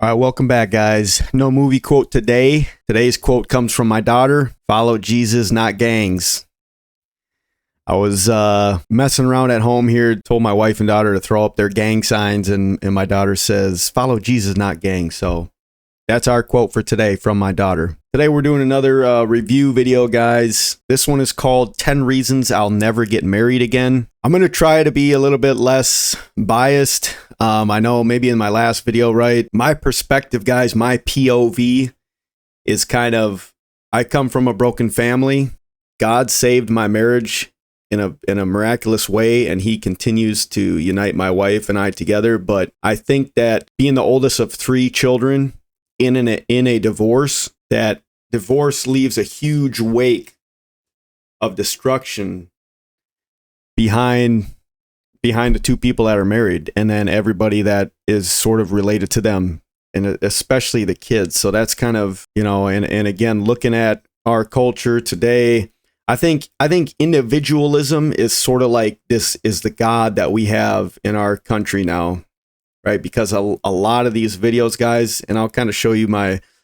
All right, welcome back, guys. No movie quote today. Today's quote comes from my daughter. Follow Jesus, not gangs. I was messing around at home here, told my wife and daughter to throw up their gang signs, and my daughter says, follow Jesus, not gangs. So that's our quote for today from my daughter. Today we're doing another review video, guys. This one is called 10 Reasons I'll Never Get Married Again. I'm going to try to be a little bit less biased. I know maybe in my last video, right? My perspective, guys, my POV is kind of, I come from a broken family. God saved my marriage in a miraculous way, and he continues to unite my wife and I together. But I think that being the oldest of 3 children in a divorce, that divorce leaves a huge wake of destruction behind the 2 people that are married, and then everybody that is sort of related to them, and especially the kids. So that's kind of, and again, looking at our culture today, I think individualism is sort of like, this is the God that we have in our country now, right? Because a lot of these videos, guys, and I'll kind of show you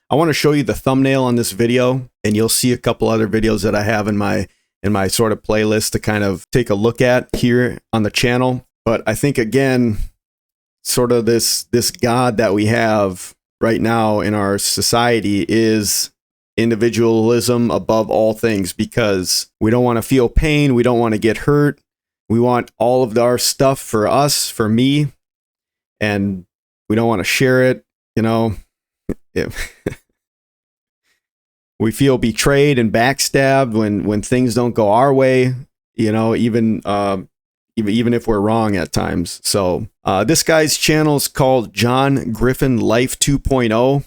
I want to show you the thumbnail on this video, and you'll see a couple other videos that I have in my sort of playlist to kind of take a look at here on the channel. But I think, again, sort of this God that we have right now in our society is individualism above all things, because we don't want to feel pain. We don't want to get hurt. We want all of our stuff for us, for me, and we don't want to share it, We feel betrayed and backstabbed when things don't go our way, even if we're wrong at times. So this guy's channel is called John Griffin Life 2.0.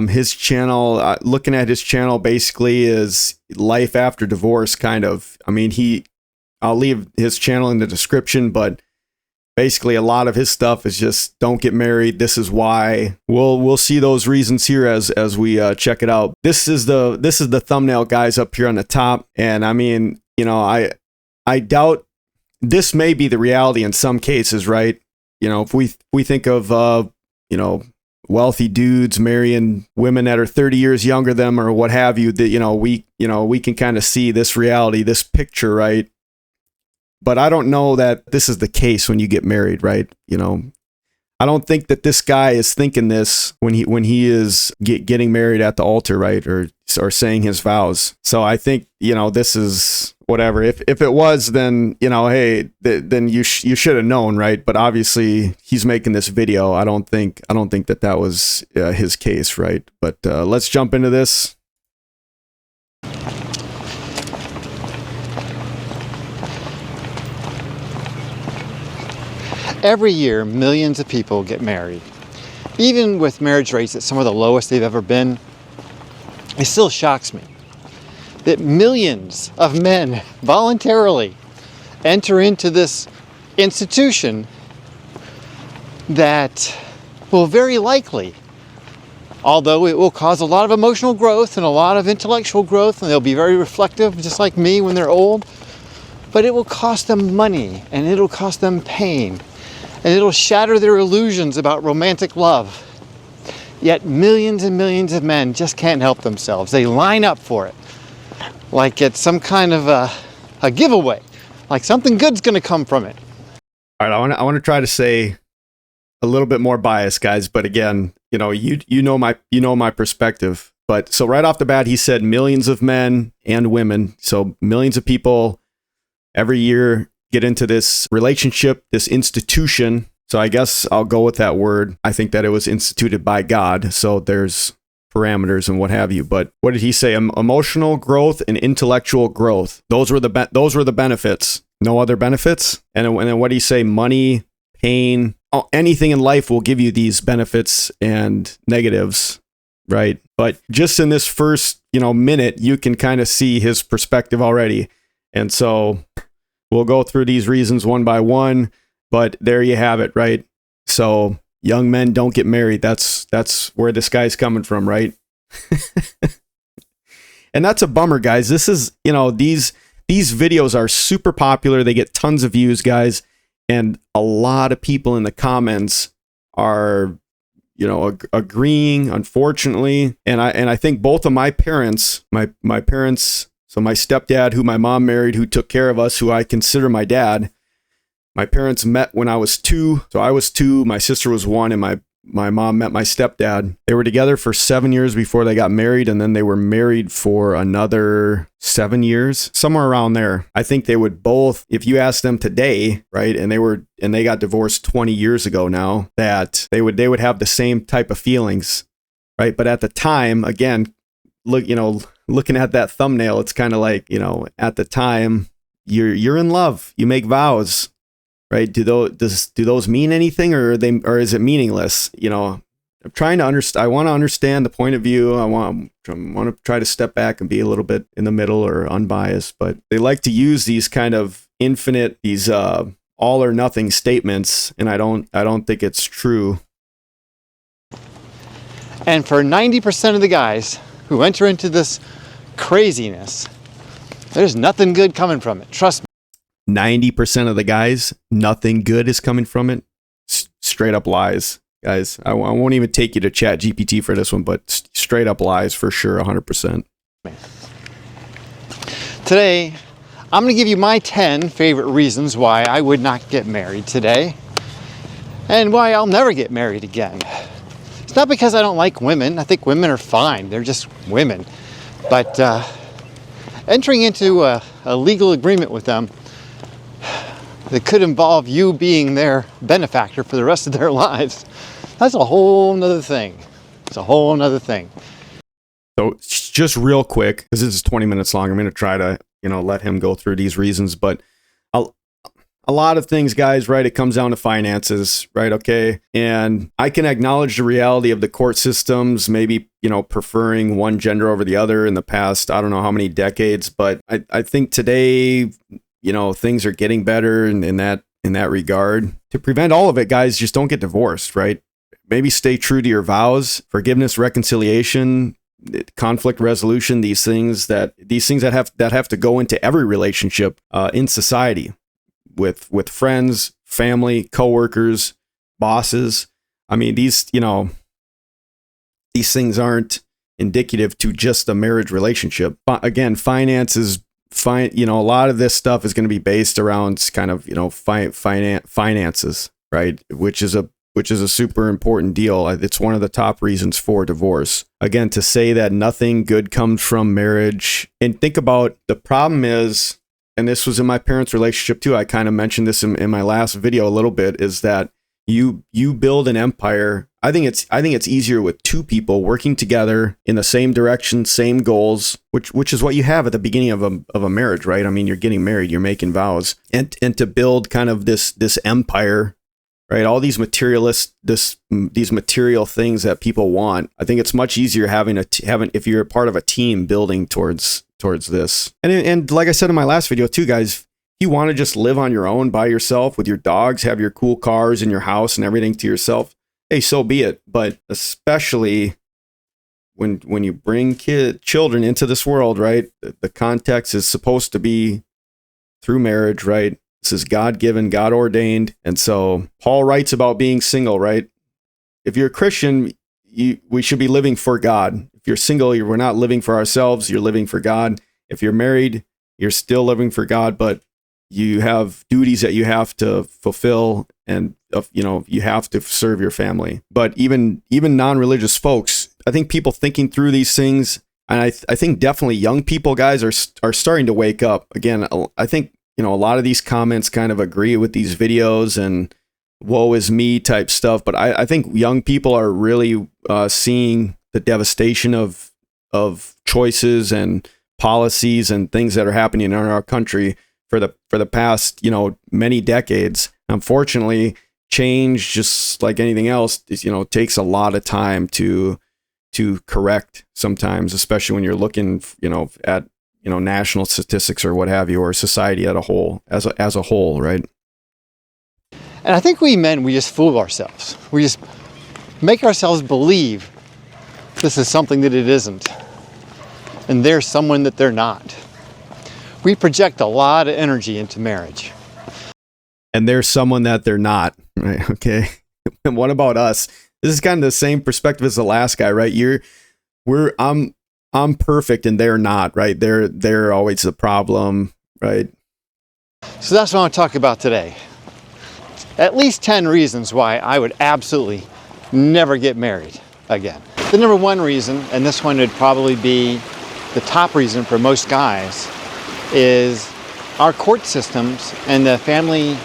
His channel, looking at his channel, basically is life after divorce, kind of. I mean, I'll leave his channel in the description, but basically a lot of his stuff is just, don't get married. This is why. We'll see those reasons here as we check it out. This is the thumbnail, guys, up here on the top. And I mean, I doubt this may be the reality in some cases, right? If we think of wealthy dudes marrying women that are 30 years younger than them or what have you, that we can kind of see this reality, this picture, right? But I don't know that this is the case when you get married, right? I don't think that this guy is thinking this when he is getting married at the altar, right? Or saying his vows. So I think, this is whatever. If it was, then, hey, then you should have known, right? But obviously he's making this video. I don't think that was his case, right? But let's jump into this. Every year, millions of people get married. Even with marriage rates at some of the lowest they've ever been, it still shocks me that millions of men voluntarily enter into this institution that will very likely, although it will cause a lot of emotional growth and a lot of intellectual growth, and they'll be very reflective, just like me when they're old, but it will cost them money, and it'll cost them pain. And it'll shatter their illusions about romantic love. Yet millions and millions of men just can't help themselves. They line up for it like it's some kind of a giveaway, like something good's going to come from it. All right, I want to try to say a little bit more biased, guys. But again, you know my perspective. But so right off the bat, he said millions of men and women, so millions of people every year get into this relationship, this institution. So I guess I'll go with that word. I think that it was instituted by God. So there's parameters and what have you. But what did he say? Emotional growth and intellectual growth. Those were the benefits. No other benefits. And then what did he say? Money, pain, anything in life will give you these benefits and negatives, right? But just in this first, minute, you can kind of see his perspective already. And so we'll go through these reasons one by one, but there you have it, right? So young men don't get married. That's where this guy's coming from, right? And that's a bummer, guys. This is, these videos are super popular. They get tons of views, guys. And a lot of people in the comments are agreeing, unfortunately. And I think both of my parents, my parents, so my stepdad, who my mom married, who took care of us, who I consider my dad, my parents met when I was 2. So I was 2, my sister was 1, and my mom met my stepdad. They were together for 7 years before they got married, and then they were married for another 7 years, somewhere around there. I think they would both, if you ask them today, right, and they got divorced 20 years ago now, that they would have the same type of feelings, right? But at the time, again, looking at that thumbnail, it's kind of like, at the time, you're in love, you make vows. Right? Do those mean anything, or is it meaningless? I'm trying to understand. I want to understand the point of view. I want to try to step back and be a little bit in the middle or unbiased. But they like to use these kind of infinite, these all or nothing statements, and I don't think it's true. And for 90% of the guys who enter into this craziness, there's nothing good coming from it. Trust me. 90% of the guys, nothing good is coming from it. Straight up lies, guys. I won't even take you to Chat GPT for this one, but straight up lies for sure, 100%. Today, I'm going to give you my 10 favorite reasons why I would not get married today, and why I'll never get married again. It's not because I don't like women. I think women are fine. They're just women. But entering into a legal agreement with them that could involve you being their benefactor for the rest of their lives, that's a whole nother thing. It's a whole nother thing. So just real quick, because this is 20 minutes long, I'm going to try to, let him go through these reasons, but a lot of things, guys, right? It comes down to finances, right? Okay. And I can acknowledge the reality of the court systems, maybe, preferring one gender over the other in the past, I don't know how many decades, but I think today, things are getting better in that regard. To prevent all of it, guys, just don't get divorced, right? Maybe stay true to your vows, forgiveness, reconciliation, conflict resolution, these things that have to go into every relationship in society with friends, family, coworkers, bosses. I mean, these things aren't indicative to just a marriage relationship. But again, finances, a lot of this stuff is going to be based around kind of, finances, right? Which is a super important deal. It's one of the top reasons for divorce. Again, to say that nothing good comes from marriage, and think about the problem is, and this was in my parents' relationship too. I kind of mentioned this in my last video a little bit, is that you build an empire. I think it's easier with two people working together in the same direction, same goals, which is what you have at the beginning of a marriage, right? I mean, you're getting married, you're making vows, and to build kind of this empire, right? All these these material things that people want. I think it's much easier having if you're a part of a team building towards this. And like I said in my last video too, guys, you want to just live on your own by yourself with your dogs, have your cool cars and your house and everything to yourself, hey, so be it. But especially when you bring children into this world, right? The context is supposed to be through marriage, right? This is God-given, God-ordained. And so Paul writes about being single, right? If you're a Christian, we should be living for God. If you're single, we're not living for ourselves, you're living for God. If you're married, you're still living for God, but you have duties that you have to fulfill, and you have to serve your family. But even non-religious folks, I think people thinking through these things, and I think definitely young people, guys, are starting to wake up. Again, I think a lot of these comments kind of agree with these videos and woe is me type stuff, but I think young people are really seeing the devastation of choices and policies and things that are happening in our country for the past many decades. Unfortunately, change, just like anything else, takes a lot of time to correct sometimes, especially when you're looking at national statistics or what have you, or society as a whole, right? And I think we just fool ourselves. We just make ourselves believe this is something that it isn't, and they're someone that they're not. We project a lot of energy into marriage. And there's someone that they're not, right? Okay. And what about us? this is kind of the same perspective as the last guy, right? I'm perfect and they're not, right? They're always the problem, right? So that's what I want to talk about today. At least 10 reasons why I would absolutely never get married again. The number one reason, and this one would probably be the top reason for most guys, is our court systems and the family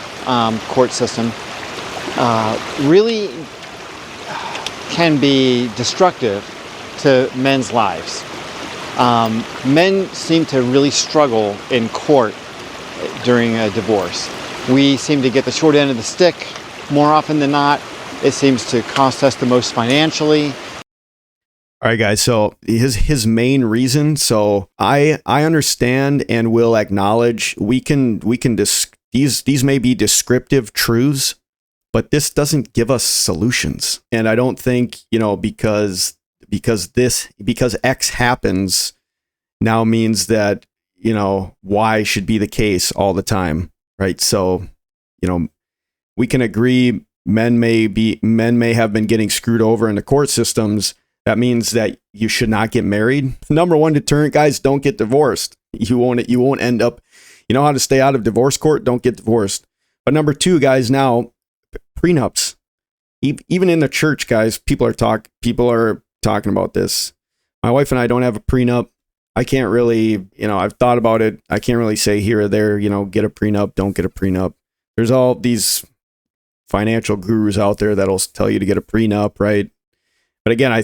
court system really can be destructive to men's lives. Men seem to really struggle in court during a divorce. We seem to get the short end of the stick more often than not. It seems to cost us the most financially. All right, guys. So his main reason. So I understand and will acknowledge these may be descriptive truths, but this doesn't give us solutions. And I don't think, because X happens now means that, Y should be the case all the time. Right. So, we can agree men may have been getting screwed over in the court systems. That means that you should not get married. Number one deterrent, guys, don't get divorced. You won't end up, you know how to stay out of divorce court? Don't get divorced. But number two, guys, now prenups. Even in the church, guys, people are talking about this. My wife and I don't have a prenup. I can't really, I've thought about it. I can't really say here or there, get a prenup, don't get a prenup. There's all these financial gurus out there that'll tell you to get a prenup, right? But again, I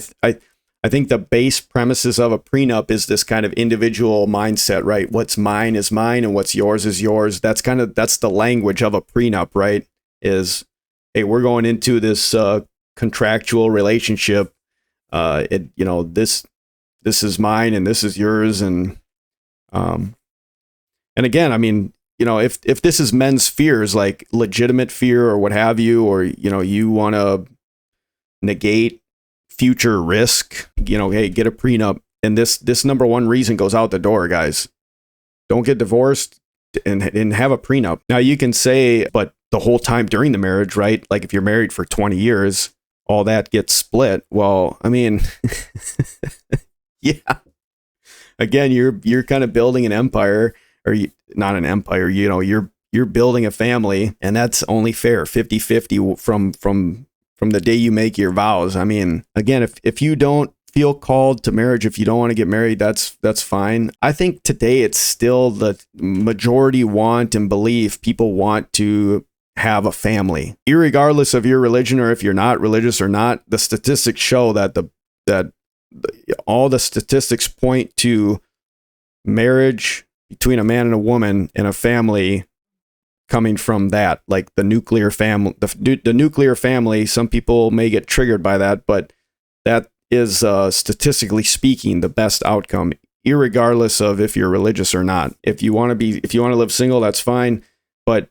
think the base premises of a prenup is this kind of individual mindset, right? What's mine is mine and what's yours is yours. That's the language of a prenup, right? Is, hey, we're going into this contractual relationship. This is mine and this is yours. And again, I mean, if this is men's fears, like legitimate fear or what have you, or, you want to negate future risk, hey, get a prenup. And this number one reason goes out the door, guys. Don't get divorced and have a prenup. Now you can say, but the whole time during the marriage, right? Like if you're married for 20 years, all that gets split. Well, I mean, yeah. Again, you're kind of building an empire, or not an empire, you're building a family, and that's only fair, 50-50 from the day you make your vows. I mean, again, if you don't feel called to marriage, if you don't want to get married, that's fine. I think today it's still the majority want and believe people want to have a family, irregardless of your religion or if you're not religious or not. The statistics show that all the statistics point to marriage between a man and a woman and a family coming from that, like the nuclear family. The nuclear family, some people may get triggered by that, but that is statistically speaking the best outcome, irregardless of if you're religious or not. If you want to live single, that's fine. But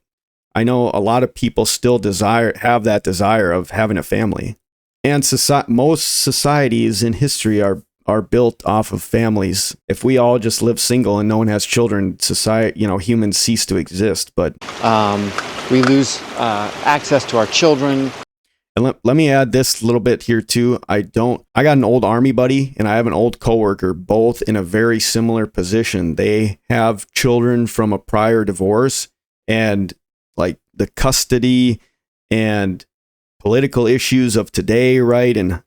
I know a lot of people still have that desire of having a family. And most societies in history are built off of families. If we all just live single and no one has children, humans cease to exist. But we lose access to our children. And let me add this little bit here too. I got an old Army buddy and I have an old coworker, both in a very similar position. They have children from a prior divorce, and like the custody and political issues of today, right? And,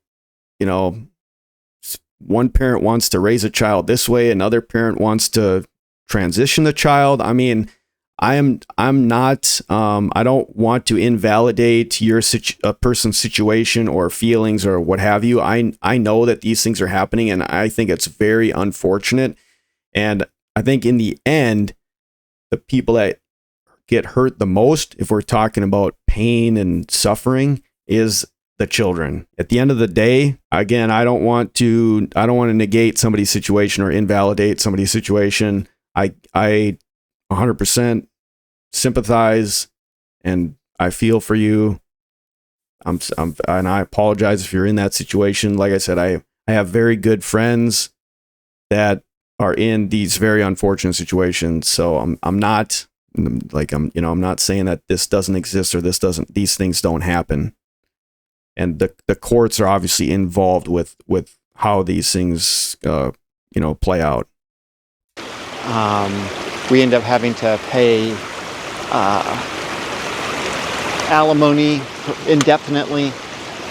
one parent wants to raise a child this way, another parent wants to transition the child. I mean, I'm not, I don't want to invalidate a person's situation or feelings or what have you. I know that these things are happening, and I think it's very unfortunate. And I think in the end, the people that get hurt the most, if we're talking about pain and suffering, is the children. At the end of the day, again, I don't want to negate somebody's situation or invalidate somebody's situation. I 100% sympathize and I feel for you. And I apologize if you're in that situation. Like I said, I have very good friends that are in these very unfortunate situations. So I'm not saying that this doesn't exist or these things don't happen. and the courts are obviously involved with how these things play out. We end up having to pay alimony indefinitely.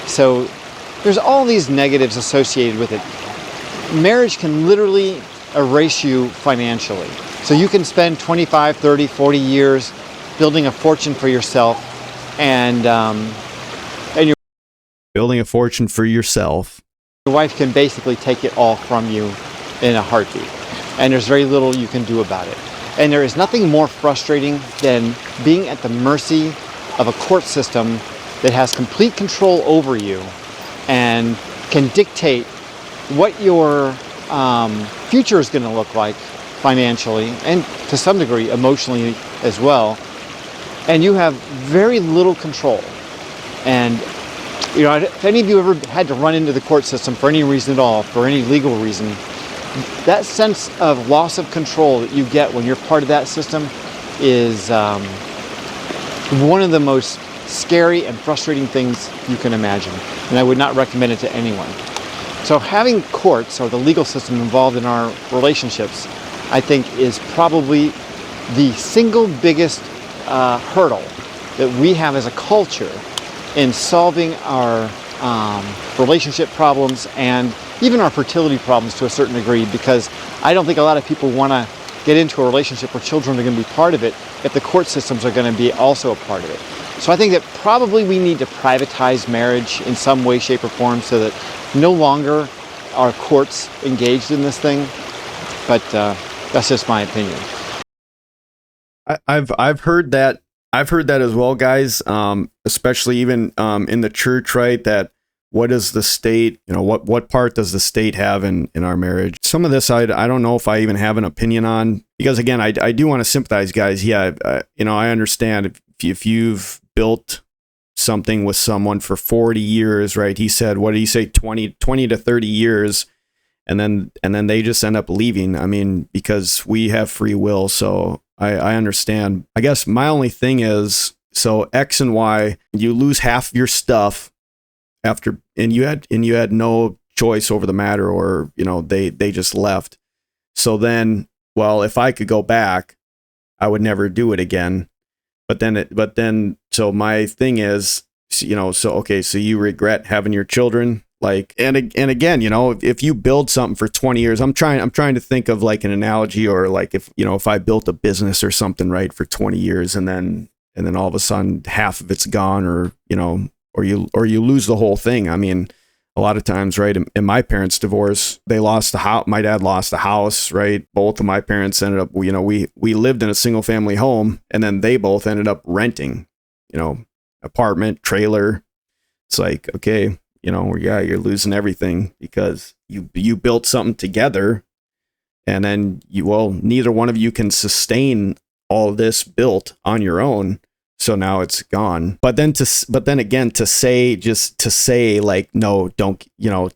So there's all these negatives associated with it. Marriage can literally erase you financially. So you can spend 25, 30, 40 years building a fortune for yourself, and you're building a fortune for yourself. Your wife can basically take it all from you in a heartbeat, and there's very little you can do about it. And there is nothing more frustrating than being at the mercy of a court system that has complete control over you and can dictate what your future is going to look like financially and to some degree emotionally as well. And you have very little control. And if any of you ever had to run into the court system for any reason at all, for any legal reason, that sense of loss of control that you get when you're part of that system is one of the most scary and frustrating things you can imagine. And I would not recommend it to anyone. So having courts or the legal system involved in our relationships, I think, is probably the single biggest hurdle that we have as a culture in solving our relationship problems and even our fertility problems to a certain degree, because I don't think a lot of people want to get into a relationship where children are going to be part of it if the court systems are going to be also a part of it. So I think that probably we need to privatize marriage in some way, shape, or form so that no longer are courts engaged in this thing. But that's just my opinion. I've heard that. I've heard that as well, guys. Especially even in the church, right? That what does the state, what part does the state have in our marriage? Some of this I don't know if I even have an opinion on, because again, I do want to sympathize, guys. Yeah, I understand if you've built something with someone for 40 years, right? He said, what did he say? 20 to 30 years. And then they just end up leaving. I mean, because we have free will. So I understand. I guess my only thing is, so X and Y, you lose half your stuff after, and you had no choice over the matter, or, they just left. So then, well, if I could go back, I would never do it again. But then, so my thing is, so you regret having your children, like, and again, if you build something for 20 years, I'm trying to think of like an analogy, or like if I built a business or something, right, for 20 years, and then all of a sudden half of it's gone, or you lose the whole thing. I mean, a lot of times, right, in my parents' divorce, they lost the house. My dad lost the house, right? Both of my parents ended up, we lived in a single family home, and then they both ended up renting, apartment, trailer. It's like, okay, you're losing everything because you built something together, and then neither one of you can sustain all this built on your own. So now it's gone. But then again, to say like, no, don't,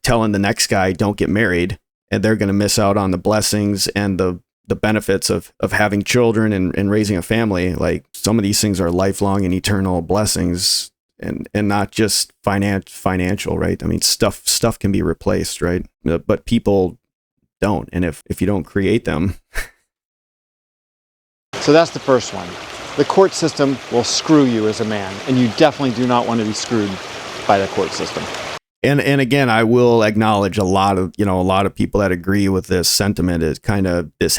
telling the next guy, don't get married, and they're going to miss out on the blessings and the benefits of having children and raising a family. Like, some of these things are lifelong and eternal blessings, and not just financial, right? I mean, stuff can be replaced, right? But people don't. And if you don't create them. So that's the first one. The court system will screw you as a man, and you definitely do not want to be screwed by the court system. And again, I will acknowledge a lot of people that agree with this sentiment is kind of this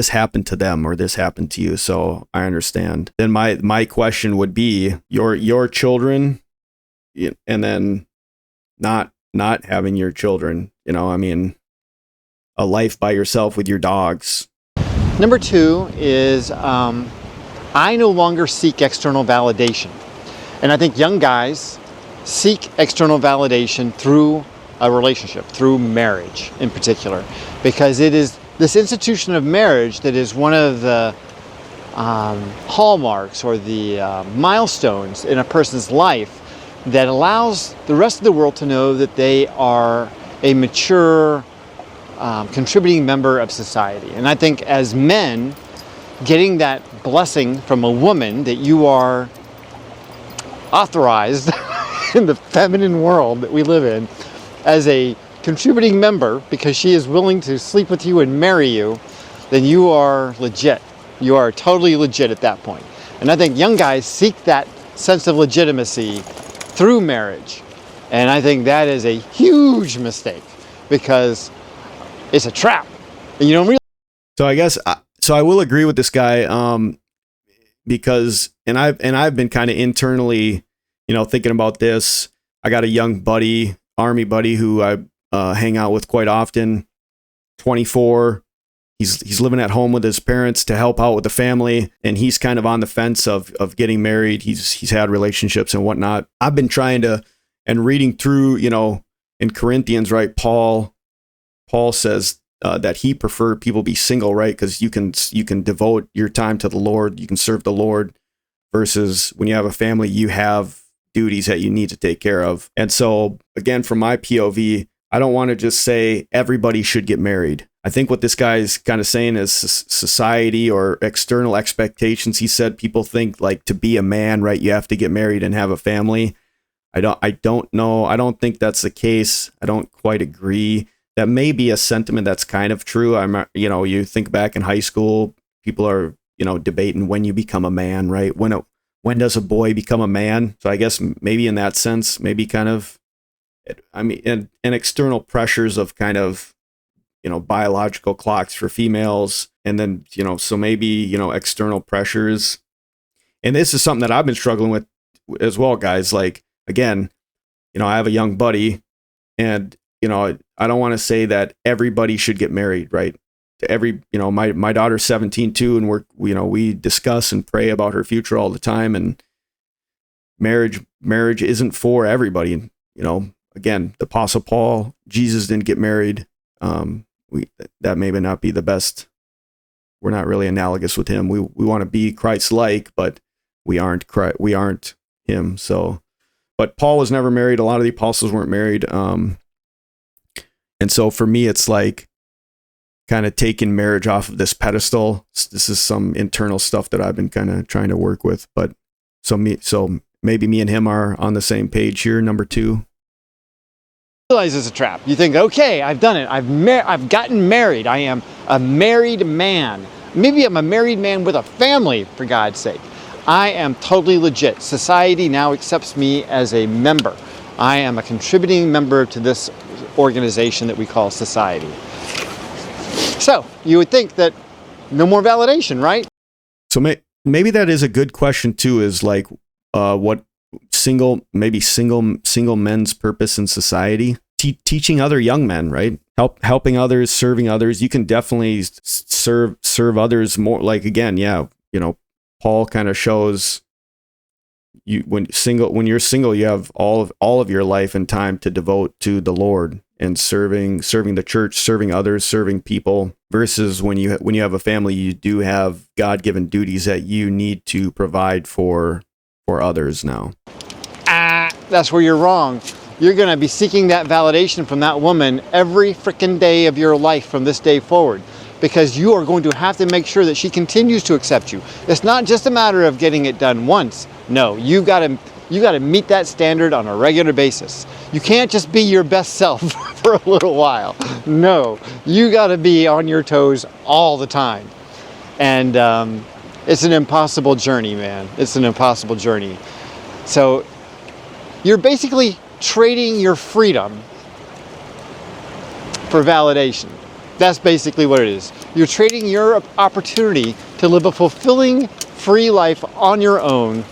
happened to them, or this happened to you. So I understand. Then my question would be your children, and then not having your children. I mean, a life by yourself with your dogs. Number two is I no longer seek external validation. And I think young guys seek external validation through a relationship, through marriage in particular, because it is this institution of marriage that is one of the hallmarks or the milestones in a person's life that allows the rest of the world to know that they are a mature, contributing member of society. And I think as men, getting that blessing from a woman that you are authorized in the feminine world that we live in as a contributing member, because she is willing to sleep with you and marry you, then you are legit. You are totally legit at that point. And I think young guys seek that sense of legitimacy through marriage. And I think that is a huge mistake, because it's a trap. And you don't realize. So I guess, so I will agree with this guy, because, and I've been kind of internally, thinking about this. I got a young buddy, Army buddy, who I hang out with quite often, 24. He's living at home with his parents to help out with the family, and he's kind of on the fence of getting married. He's had relationships and whatnot. I've been trying to, and reading through, in Corinthians, right? Paul says that he preferred people be single, right? Because you can devote your time to the Lord, you can serve the Lord, versus when you have a family, you have duties that you need to take care of. And so, again, from my POV, I don't want to just say everybody should get married. I think what this guy is kind of saying is society or external expectations. He said people think like to be a man, right, you have to get married and have a family. I don't know. I don't think that's the case. I don't quite agree. That may be a sentiment that's kind of true. You think back in high school, people are, debating when you become a man, right? When does a boy become a man? So I guess maybe in that sense, maybe kind of, and external pressures of kind of, biological clocks for females. And then, so maybe, external pressures. And this is something that I've been struggling with as well, guys. Like, again, I have a young buddy, and, I don't want to say that everybody should get married, right? To my daughter's 17 too. And we discuss and pray about her future all the time. And marriage isn't for everybody. Again, the Apostle Paul, Jesus didn't get married. That may not be the best. We're not really analogous with him. We want to be Christ-like, but we aren't him. So, but Paul was never married. A lot of the apostles weren't married. And so for me, it's like kind of taking marriage off of this pedestal. This is some internal stuff that I've been kind of trying to work with. But so maybe me and him are on the same page here. Number 2. Realize it's a trap. You think, okay, I've done it. I've gotten married. I am a married man. Maybe I'm a married man with a family, for God's sake. I am totally legit. Society now accepts me as a member. I am a contributing member to this organization that we call society. So you would think that no more validation, right? So maybe that is a good question too, is like, what single men's purpose in society? Teaching other young men, right? Helping others, serving others. You can definitely serve others more. Like, again, yeah, Paul kind of shows you when you're single, you have all of your life and time to devote to the Lord and serving the church, serving others, serving people, versus when you have a family, you do have God-given duties that you need to provide for others now. That's where you're wrong. You're going to be seeking that validation from that woman every freaking day of your life from this day forward, because you are going to have to make sure that she continues to accept you. It's not just a matter of getting it done once. No, you got to meet that standard on a regular basis. You can't just be your best self for a little while. No, you got to be on your toes all the time. And it's an impossible journey, man. It's an impossible journey. So you're basically trading your freedom for validation. That's basically what it is. You're trading your opportunity to live a fulfilling, free life on your own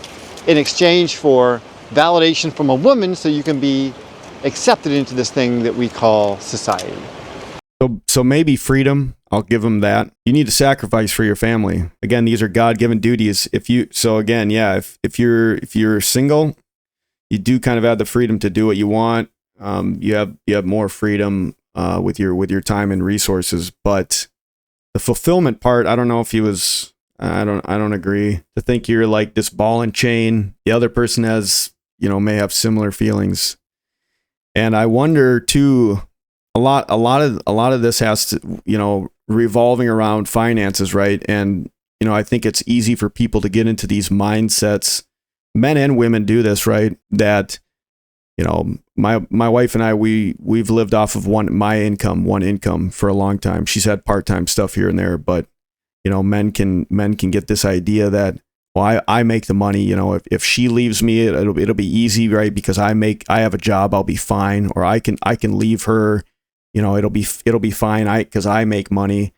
in exchange for validation from a woman, so you can be accepted into this thing that we call society. So maybe freedom, I'll give them that. You need to sacrifice for your family. Again, these are God-given duties. If you're single, you do kind of have the freedom to do what you want. You have more freedom with your time and resources. But the fulfillment part, I don't know if he was. I don't agree. To think you're like this ball and chain. The other person may have similar feelings. And I wonder too. A lot of this has to revolving around finances, right? And I think it's easy for people to get into these mindsets. Men and women do this, right? That my wife and I, we've lived off of one income for a long time. She's had part-time stuff here and there, but men can get this idea that, well, I make the money, if she leaves me, it'll be easy, right? Because I have a job, I'll be fine. Or I can leave her, it'll be fine. Cause I make money,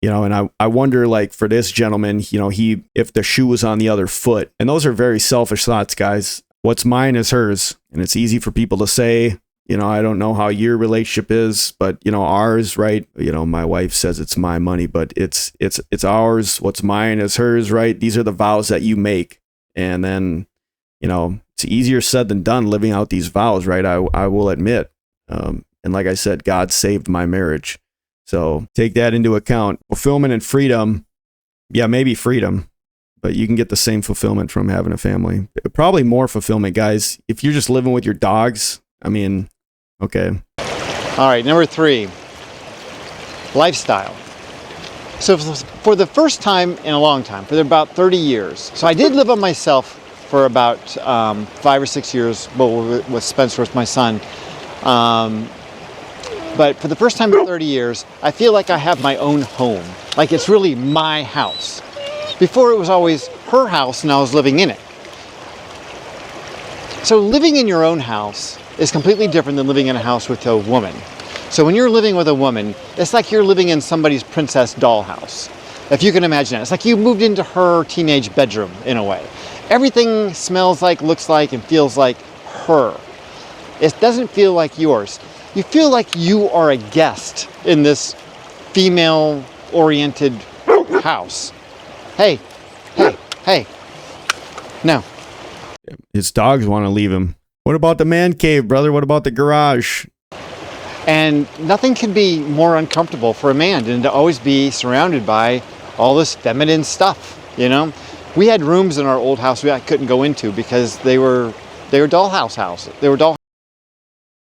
and I wonder, like, for this gentleman, if the shoe was on the other foot, and those are very selfish thoughts, guys. What's mine is hers. And it's easy for people to say, I don't know how your relationship is, but ours, right? My wife says it's my money, but it's ours. What's mine is hers, right? These are the vows that you make. And then, it's easier said than done living out these vows, right? I will admit. And like I said, God saved my marriage. So take that into account. Fulfillment and freedom. Yeah, maybe freedom, but you can get the same fulfillment from having a family. Probably more fulfillment, guys. If you're just living with your dogs, I mean, okay. All right, number 3, lifestyle. So for the first time in a long time, for about 30 years. So I did live on myself for about 5 or 6 years, with Spencer, with my son. But for the first time in 30 years, I feel like I have my own home. Like it's really my house. Before it was always her house and I was living in it. So living in your own house is completely different than living in a house with a woman. So when you're living with a woman, it's like you're living in somebody's princess dollhouse. If you can imagine it. It's like you moved into her teenage bedroom in a way. Everything smells like, looks like, and feels like her. It doesn't feel like yours. You feel like you are a guest in this female-oriented house. Hey. No. His dogs want to leave him. What about the man cave, brother? What about the garage? And nothing could be more uncomfortable for a man than to always be surrounded by all this feminine stuff, We had rooms in our old house I couldn't go into because they were dollhouse houses. They were doll.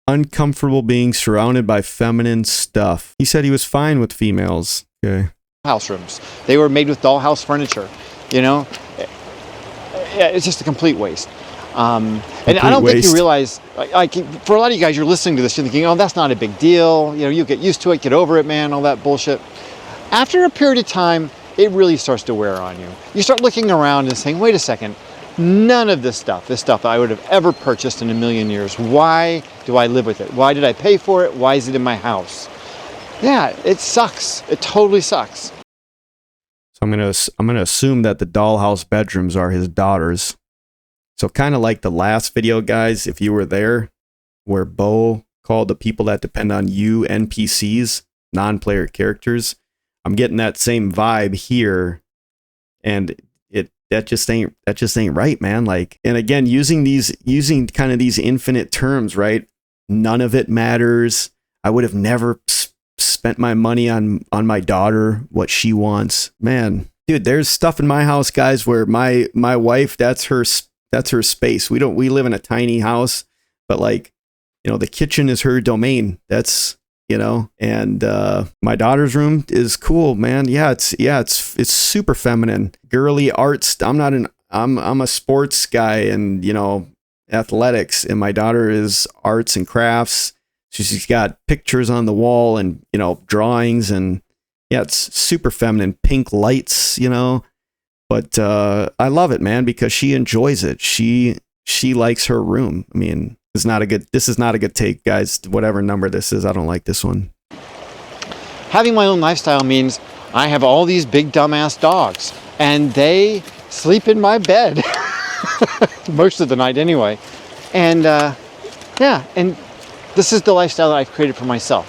Uncomfortable being surrounded by feminine stuff. He said he was fine with females. Okay. House rooms. They were made with dollhouse furniture, Yeah, it's just a complete waste. And I don't think you realize, like, for a lot of you guys, you're listening to this, you're thinking, oh, that's not a big deal. You get used to it, get over it, man, all that bullshit. After a period of time, it really starts to wear on you. You start looking around and saying, wait a second, none of this stuff I would have ever purchased in a million years. Why do I live with it? Why did I pay for it? Why is it in my house? Yeah, it sucks. It totally sucks. So I'm gonna assume that the dollhouse bedrooms are his daughters. So kind of like the last video, guys, if you were there, where Bo called the people that depend on you NPCs, non-player characters. I'm getting that same vibe here, and that just ain't right, man. Like, and again, using kind of these infinite terms, right? None of it matters. I would have never spent my money on my daughter, what she wants. Man, dude, there's stuff in my house, guys, where my wife, that's her space. We live in a tiny house, but like, the kitchen is her domain. That's, and my daughter's room is cool, man. Yeah, it's super feminine, girly arts. I'm a sports guy and, athletics, and my daughter is arts and crafts. She's got pictures on the wall and, drawings, and yeah, it's super feminine, pink lights, but I love it, man, because she enjoys it. She likes her room. I mean, this is not a good take, guys. Whatever number this is, I don't like this one. Having my own lifestyle means I have all these big dumbass dogs, and they sleep in my bed most of the night anyway. And and this is the lifestyle that I've created for myself.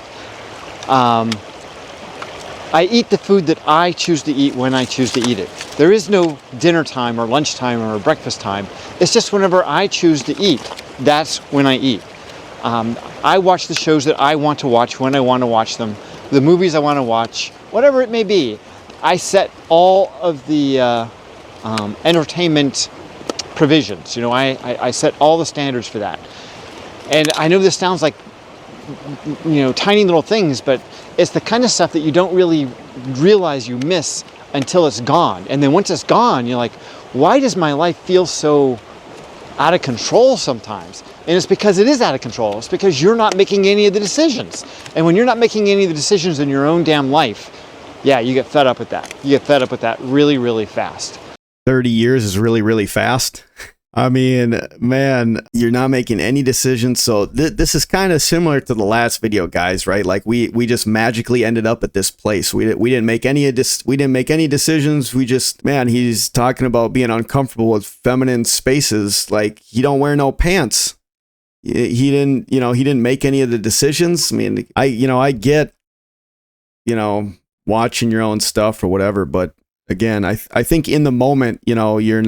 I eat the food that I choose to eat when I choose to eat it. There is no dinner time or lunchtime or breakfast time. It's just whenever I choose to eat, that's when I eat. I watch the shows that I want to watch when I want to watch them, the movies I want to watch, whatever it may be. I set all of the entertainment provisions. I set all the standards for that. And I know this sounds like, tiny little things, but it's the kind of stuff that you don't really realize you miss until it's gone. And then once it's gone, you're like, why does my life feel so out of control sometimes. And it's because it is out of control. It's because you're not making any of the decisions. And when you're not making any of the decisions in your own damn life, yeah, you get fed up with that. You get fed up with that really, really fast. 30 years is really, really fast. I mean, man, you're not making any decisions. So this is kind of similar to the last video, guys, right? Like we just magically ended up at this place. We didn't make any decisions. We just, man, he's talking about being uncomfortable with feminine spaces. Like he don't wear no pants. He didn't make any of the decisions. I mean, I get, watching your own stuff or whatever, but again, I think in the moment, you're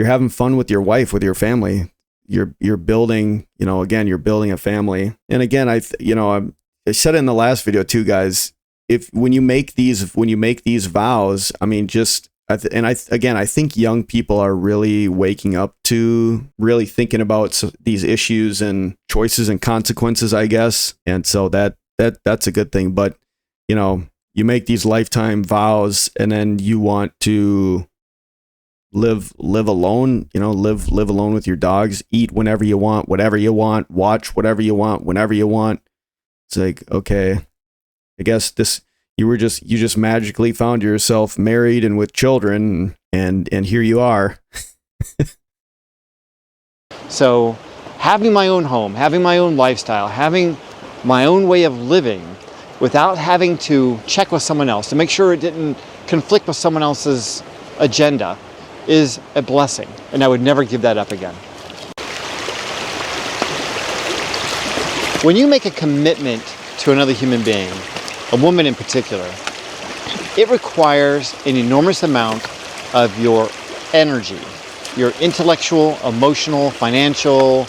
having fun with your wife, with your family. You're building, you're building a family. And again, I said it in the last video too, guys, when you make these vows, I mean, I think young people are really waking up to really thinking about these issues and choices and consequences, I guess. And so that's a good thing. But, you make these lifetime vows and then you want to live alone, live alone with your dogs, eat whenever you want, whatever you want, watch whatever you want, whenever you want. It's like, okay, I guess you just magically found yourself married and with children and here you are. So having my own home, having my own lifestyle, having my own way of living, without having to check with someone else to make sure it didn't conflict with someone else's agenda, is a blessing. And I would never give that up again. When you make a commitment to another human being, a woman in particular, it requires an enormous amount of your energy, your intellectual, emotional, financial,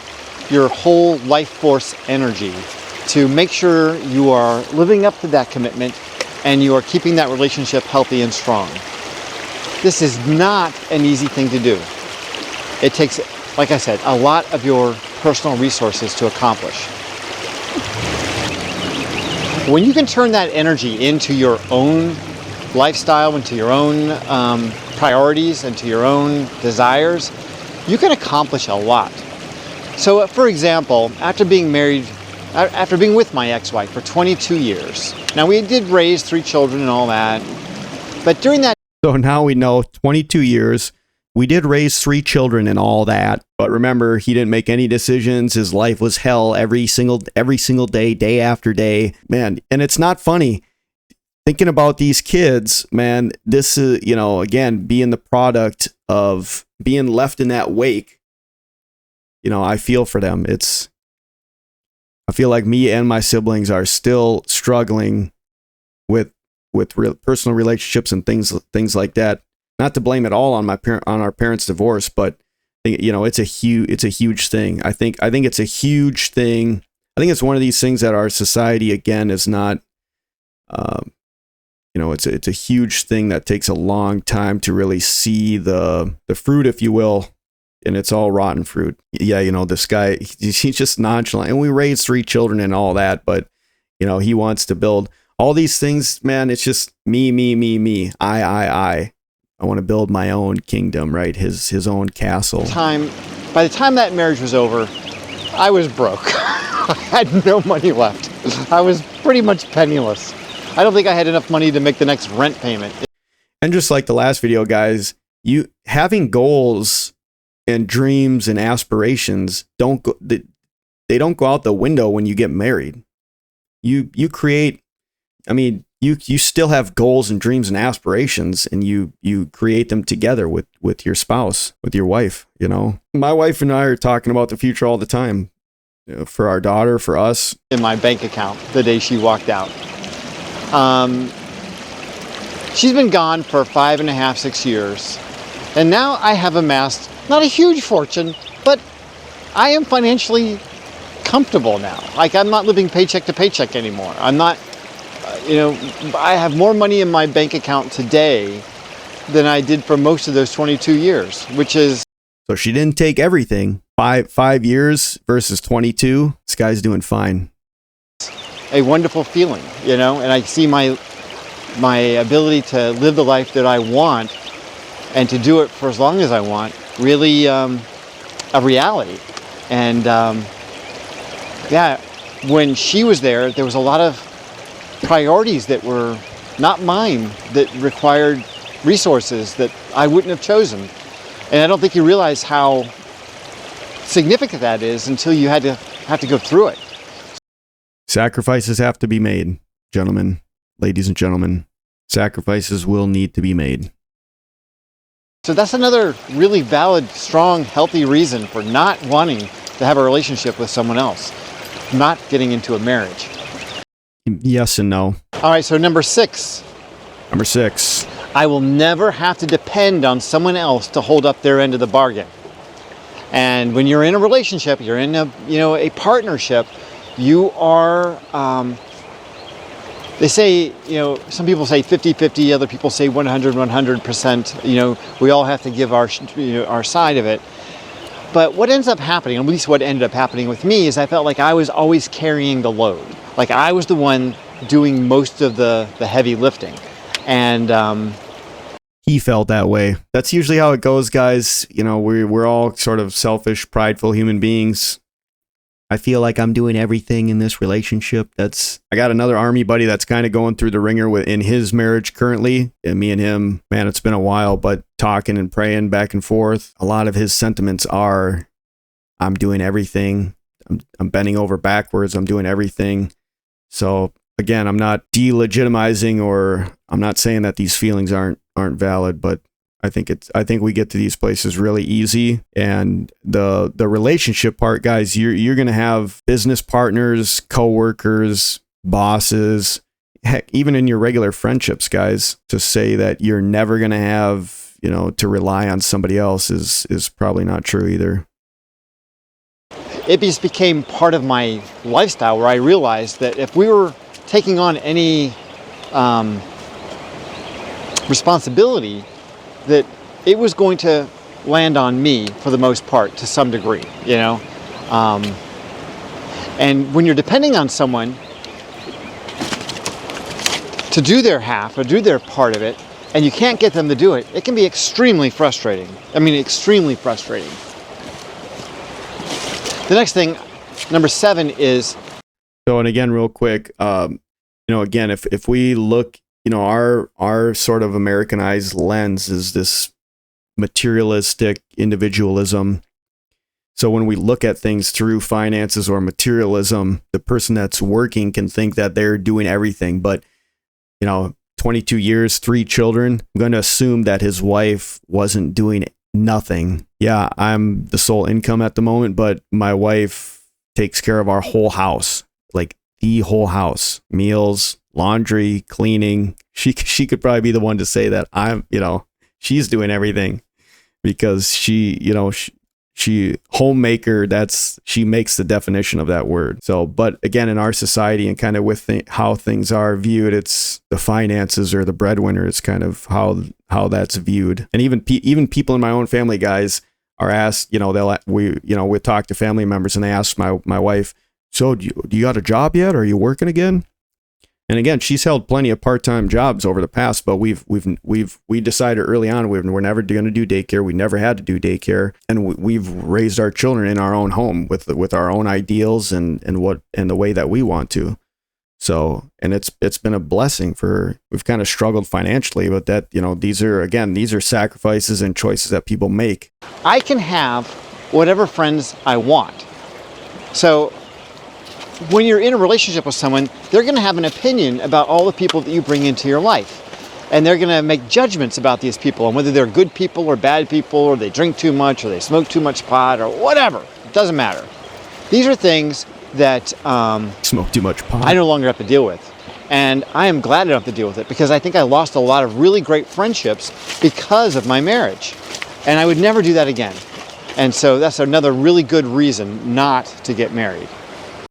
your whole life force energy, to make sure you are living up to that commitment and you are keeping that relationship healthy and strong. This is not an easy thing to do. It takes, like I said, a lot of your personal resources to accomplish. When you can turn that energy into your own lifestyle, into your own priorities, into your own desires, you can accomplish a lot. So, for example, after being with my ex-wife for 22 years. Now, we did raise 3 children and all that, but during that... So now we know 22 years, we did raise 3 children and all that, but remember, he didn't make any decisions. His life was hell every single day, day after day. Man, and it's not funny. Thinking about these kids, man, this is, again, being the product of being left in that wake, I feel for them. I feel like me and my siblings are still struggling with personal relationships and things like that. Not to blame it all on our parents' divorce, but it's a huge thing. I think it's a huge thing. I think it's one of these things that our society again is not. It's a huge thing that takes a long time to really see the fruit, if you will. And it's all rotten fruit. Yeah, this guy, he's just nonchalant. And we raised 3 children and all that, but, he wants to build all these things, man. It's just me. I want to build my own kingdom, right? His own castle. By the time that marriage was over, I was broke. I had no money left. I was pretty much penniless. I don't think I had enough money to make the next rent payment. And just like the last video, guys, you having goals and dreams and aspirations they don't go out the window when you get married. You create, you still have goals and dreams and aspirations, and you create them together with your spouse, with your wife. My wife and I are talking about the future all the time, for our daughter, for us. In my bank account the day she walked out. She's been gone for 5.5, 6 years, and now I have amassed not a huge fortune, but I am financially comfortable now. Like, I'm not living paycheck to paycheck anymore. I'm not, I have more money in my bank account today than I did for most of those 22 years, which is... So she didn't take everything. 5 years versus 22. This guy's doing fine. A wonderful feeling, and I see my ability to live the life that I want and to do it for as long as I want really a reality. And yeah, when she was there, there was a lot of priorities that were not mine that required resources that I wouldn't have chosen. And I don't think you realize how significant that is until you have to go through it. Sacrifices have to be made, gentlemen, ladies and gentlemen. Sacrifices will need to be made. So that's another really valid, strong, healthy reason for not wanting to have a relationship with someone else, not getting into a marriage. Yes and no. All right, so number 6. Number 6. I will never have to depend on someone else to hold up their end of the bargain. And when you're in a relationship, you're in a partnership, you are, they say, some people say 50-50, other people say 100%, we all have to give our side of it. But what ends up happening, at least what ended up happening with me, is I felt like I was always carrying the load. Like I was the one doing most of the heavy lifting. And he felt that way. That's usually how it goes, guys. We're all sort of selfish, prideful human beings. I feel like I'm doing everything in this relationship. I got another army buddy that's kind of going through the ringer in his marriage currently. And me and him, man, it's been a while, but talking and praying back and forth. A lot of his sentiments are, I'm doing everything. I'm bending over backwards. I'm doing everything. So again, I'm not delegitimizing, or I'm not saying that these feelings aren't valid, but I think we get to these places really easy. And the relationship part, guys, you're going to have business partners, coworkers, bosses, heck, even in your regular friendships, guys. To say that you're never going to have, to rely on somebody else is probably not true either. It just became part of my lifestyle, where I realized that if we were taking on any responsibility, that it was going to land on me for the most part to some degree, and when you're depending on someone to do their half or do their part of it, and you can't get them to do it, it can be extremely frustrating. Extremely frustrating. The next thing, number 7, is... So, and again, real quick, again, if we look, our sort of Americanized lens is this materialistic individualism. So when we look at things through finances or materialism, the person that's working can think that they're doing everything. But, 22 years, 3 children, I'm going to assume that his wife wasn't doing nothing. Yeah, I'm the sole income at the moment, but my wife takes care of our whole house, like the whole house, meals, laundry, cleaning. She could probably be the one to say that she's doing everything, because she homemaker, she makes the definition of that word. So, but again, in our society and kind of with how things are viewed, it's the finances or the breadwinner. It's kind of how that's viewed. And even people in my own family, guys, are asked, we talk to family members and they ask my wife, so do you got a job yet? Are you working again? And again, she's held plenty of part-time jobs over the past, but we decided early on we're never going to do daycare. We never had to do daycare, and we've raised our children in our own home with our own ideals and the way that we want to. So, and it's been a blessing. We've kind of struggled financially, but that these are sacrifices and choices that people make. I can have whatever friends I want. So when you're in a relationship with someone, they're going to have an opinion about all the people that you bring into your life. And they're going to make judgments about these people and whether they're good people or bad people, or they drink too much or they smoke too much pot or whatever. It doesn't matter. These are things that smoke too much pot. I no longer have to deal with. And I am glad I don't have to deal with it, because I think I lost a lot of really great friendships because of my marriage. And I would never do that again. And so that's another really good reason not to get married.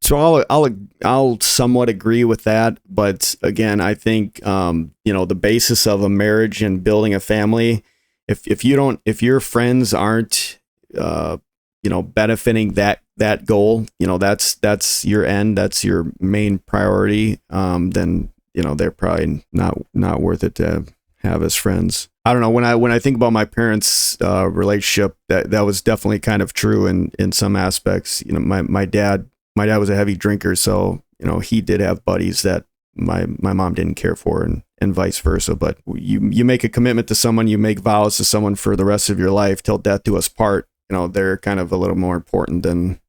So I'll somewhat agree with that, but again, I think the basis of a marriage and building a family, if your friends aren't benefiting that goal, that's your end, that's your main priority, then they're probably not worth it to have as friends. I don't know, when I think about my parents' relationship, that was definitely kind of true in some aspects. You know, my dad was a heavy drinker, so you know he did have buddies that my mom didn't care for, and vice versa. But you make a commitment to someone, you make vows to someone for the rest of your life till death do us part. You know, they're kind of a little more important than,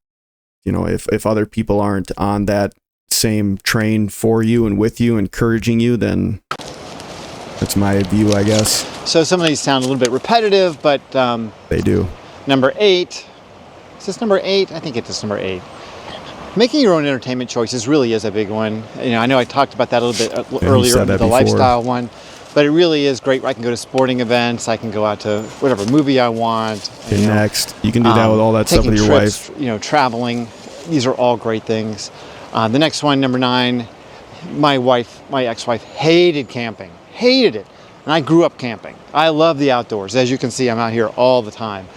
you know, if other people aren't on that same train for you and with you, encouraging you, then that's my view, I guess. So some of these sound a little bit repetitive, but They do. number 8, is this number 8? I think it's number 8. Making your own entertainment choices really is a big one. You know, I know I talked about that a little bit earlier in the lifestyle one, but it really is great. I can go to sporting events. I can go out to whatever movie I want. Next, you can do that with all that stuff with your trips, wife. You know, traveling. These are all great things. The next one, number 9, my ex-wife hated camping. Hated it. And I grew up camping. I love the outdoors. As you can see, I'm out here all the time.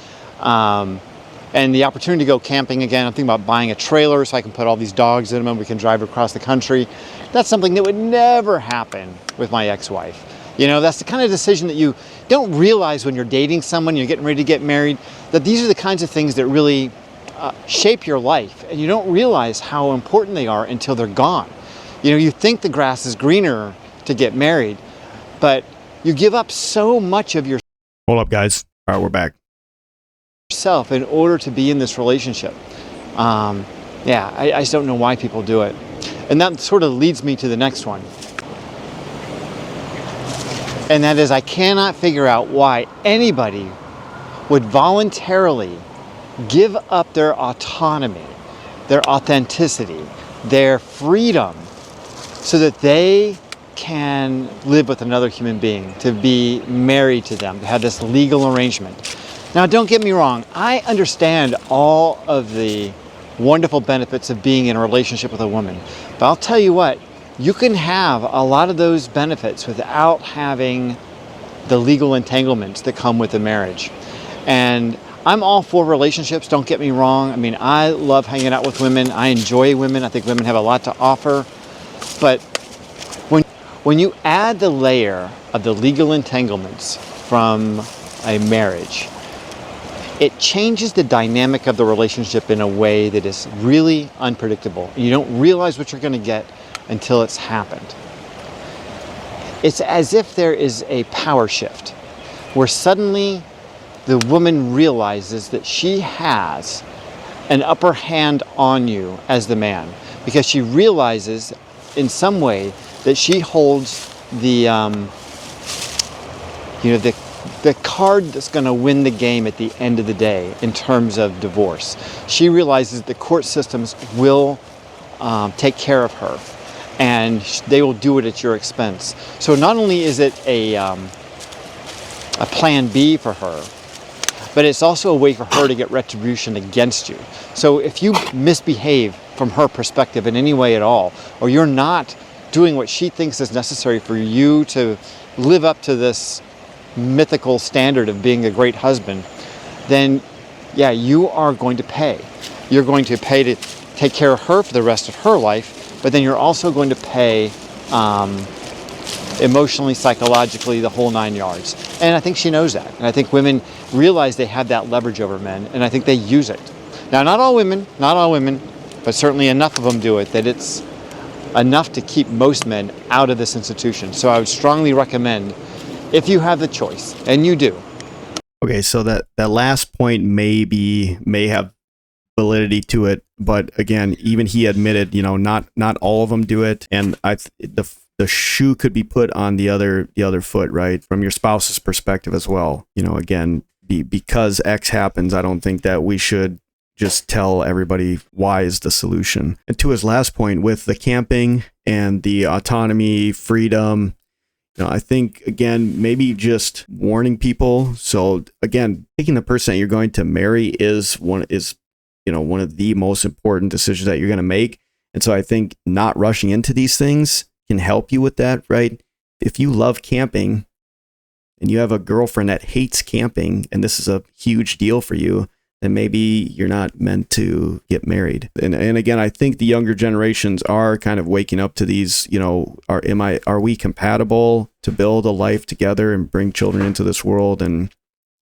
And the opportunity to go camping again, I'm thinking about buying a trailer so I can put all these dogs in them and we can drive across the country. That's something that would never happen with my ex-wife. You know, that's the kind of decision that you don't realize when you're dating someone, you're getting ready to get married, that these are the kinds of things that really shape your life. And you don't realize how important they are until they're gone. You know, you think the grass is greener to get married, but you give up so much of yourself. Hold up, guys. All right, we're back. In order to be in this relationship. I just don't know why people do it. And that sort of leads me to the next one. And that is, I cannot figure out why anybody would voluntarily give up their autonomy, their authenticity, their freedom, so that they can live with another human being, to be married to them, to have this legal arrangement. Now, don't get me wrong, I understand all of the wonderful benefits of being in a relationship with a woman, but I'll tell you what, you can have a lot of those benefits without having the legal entanglements that come with a marriage. And I'm all for relationships, don't get me wrong. I mean, I love hanging out with women. I enjoy women. I think women have a lot to offer. But when you add the layer of the legal entanglements from a marriage, it changes the dynamic of the relationship in a way that is really unpredictable. You don't realize what you're going to get until it's happened. It's as if there is a power shift where suddenly the woman realizes that she has an upper hand on you as the man, because she realizes in some way that she holds the card that's going to win the game at the end of the day in terms of divorce. She realizes the court systems will take care of her, and they will do it at your expense. So not only is it a plan B for her, but it's also a way for her to get retribution against you. So if you misbehave from her perspective in any way at all, or you're not doing what she thinks is necessary for you to live up to this mythical standard of being a great husband, then yeah, you are going to pay. You're going to pay to take care of her for the rest of her life, but then you're also going to pay emotionally, psychologically, the whole 9 yards. And I think she knows that. And I think women realize they have that leverage over men, and I think they use it. Now, not all women, but certainly enough of them do it that it's enough to keep most men out of this institution. So I would strongly recommend, if you have the choice, and you do. Okay, so that last point may have validity to it, but again, even he admitted, not all of them do it, and the shoe could be put on the other foot, right? From your spouse's perspective as well. Again, because X happens, I don't think that we should just tell everybody Y is the solution. And to his last point with the camping and the autonomy, freedom, I think, again, maybe just warning people. So again, picking the person that you're going to marry is one of the most important decisions that you're going to make. And so I think not rushing into these things can help you with that, right? If you love camping and you have a girlfriend that hates camping and this is a huge deal for you, then maybe you're not meant to get married. And again, I think the younger generations are kind of waking up to these, are we compatible to build a life together and bring children into this world and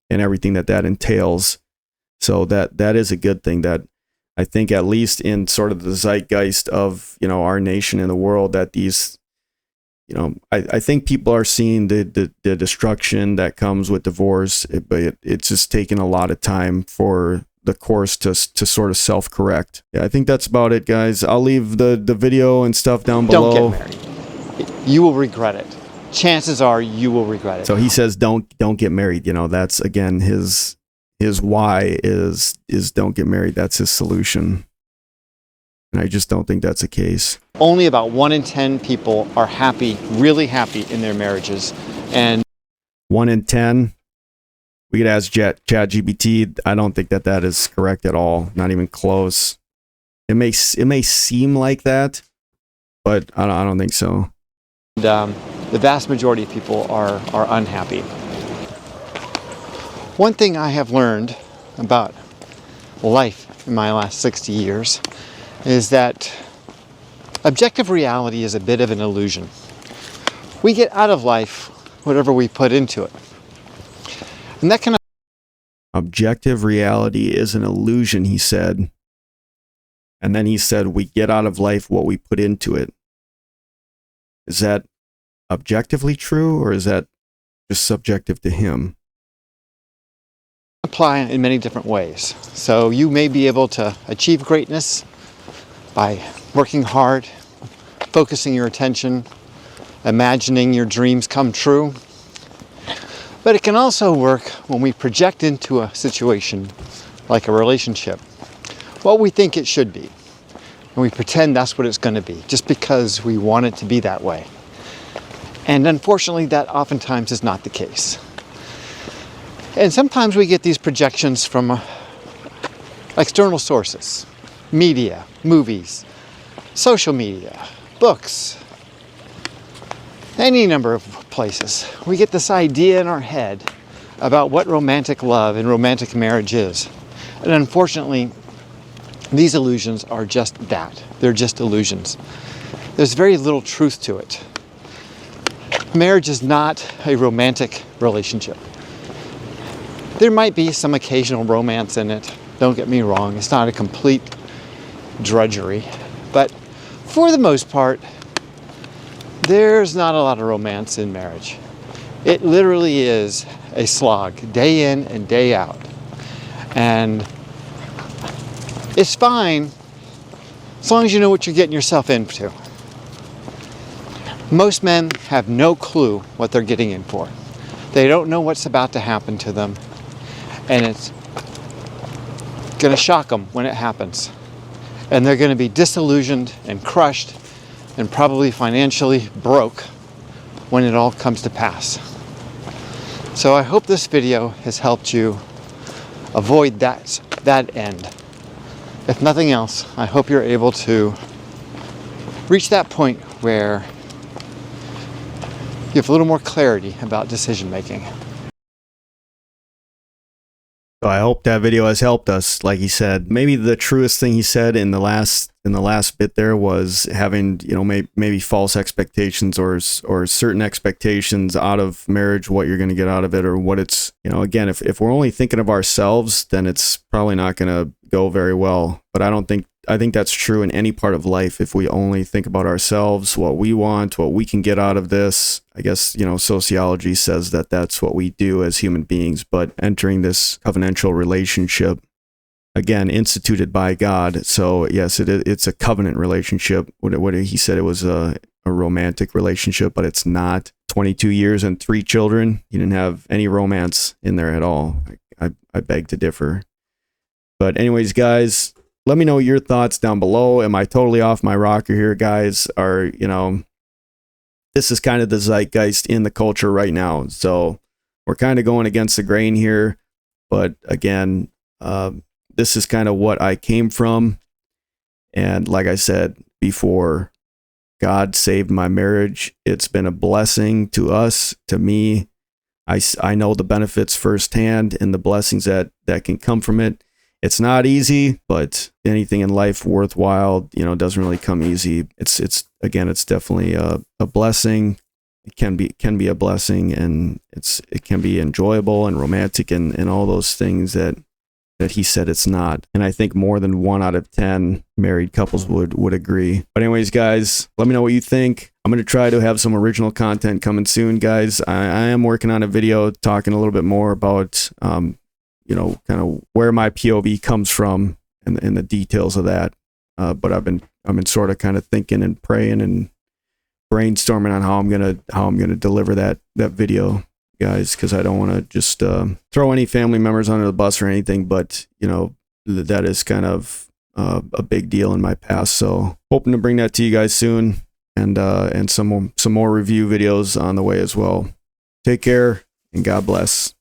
everything that entails. So that is a good thing, that I think at least in sort of the zeitgeist of, our nation and the world, that these, I think people are seeing the destruction that comes with divorce, but it's just taking a lot of time for the course to sort of self-correct. Yeah, I think that's about it, guys. I'll leave the video and stuff down below. Don't get married. You will regret it. Chances are you will regret it. So he says don't get married. That's again his why is don't get married. That's his solution. And I just don't think that's the case. Only about 1 in 10 people are happy, really happy in their marriages. And 1 in 10, we could ask ChatGPT. I don't think that is correct at all. Not even close. It may seem like that, but I don't think so. The vast majority of people are unhappy. One thing I have learned about life in my last 60 years is that objective reality is a bit of an illusion. We get out of life whatever we put into it. And that can... Objective reality is an illusion, he said. And then he said, we get out of life what we put into it. Is that objectively true, or is that just subjective to him? Apply in many different ways. So you may be able to achieve greatness by working hard, focusing your attention, imagining your dreams come true. But it can also work when we project into a situation like a relationship what we think it should be. And we pretend that's what it's going to be, just because we want it to be that way. And unfortunately, that oftentimes is not the case. And sometimes we get these projections from external sources. Media, movies, social media, books, any number of places. We get this idea in our head about what romantic love and romantic marriage is. And unfortunately, these illusions are just that. They're just illusions. There's very little truth to it. Marriage is not a romantic relationship. There might be some occasional romance in it. Don't get me wrong. It's not a complete drudgery. But for the most part, there's not a lot of romance in marriage. It literally is a slog, day in and day out. And it's fine as long as you know what you're getting yourself into. Most men have no clue what they're getting in for. They don't know what's about to happen to them. And it's going to shock them when it happens. And they're going to be disillusioned and crushed and probably financially broke when it all comes to pass. So I hope this video has helped you avoid that end. If nothing else, I hope you're able to reach that point where you have a little more clarity about decision making. So I hope that video has helped us. Like he said, maybe the truest thing he said in the last bit there was having, maybe false expectations or certain expectations out of marriage, what you're going to get out of it, or what it's, again, if we're only thinking of ourselves, then it's probably not going to go very well. But I think that's true in any part of life. If we only think about ourselves, what we want, what we can get out of this, I guess, sociology says that that's what we do as human beings. But entering this covenantal relationship, again, instituted by God. So yes, it's a covenant relationship. What he said, it was a romantic relationship, but it's not. 22 years and 3 children. He didn't have any romance in there at all. I beg to differ. But anyways, guys, let me know your thoughts down below. Am I totally off my rocker here, guys? Or, this is kind of the zeitgeist in the culture right now. So we're kind of going against the grain here. But again, this is kind of what I came from. And like I said before, God saved my marriage. It's been a blessing to us, to me. I know the benefits firsthand and the blessings that can come from it. It's not easy, but anything in life worthwhile, doesn't really come easy. It's definitely a blessing. It can be a blessing, and it can be enjoyable and romantic and all those things that he said it's not. And I think more than 1 out of 10 married couples would agree. But anyways, guys, let me know what you think. I'm going to try to have some original content coming soon, guys. I am working on a video talking a little bit more about, kind of where my POV comes from and the details of that. But I've been sort of kind of thinking and praying and brainstorming on how I'm gonna deliver that video, guys, because I don't want to just throw any family members under the bus or anything, but that is kind of a big deal in my past. So hoping to bring that to you guys soon, and some more review videos on the way as well. Take care and God bless.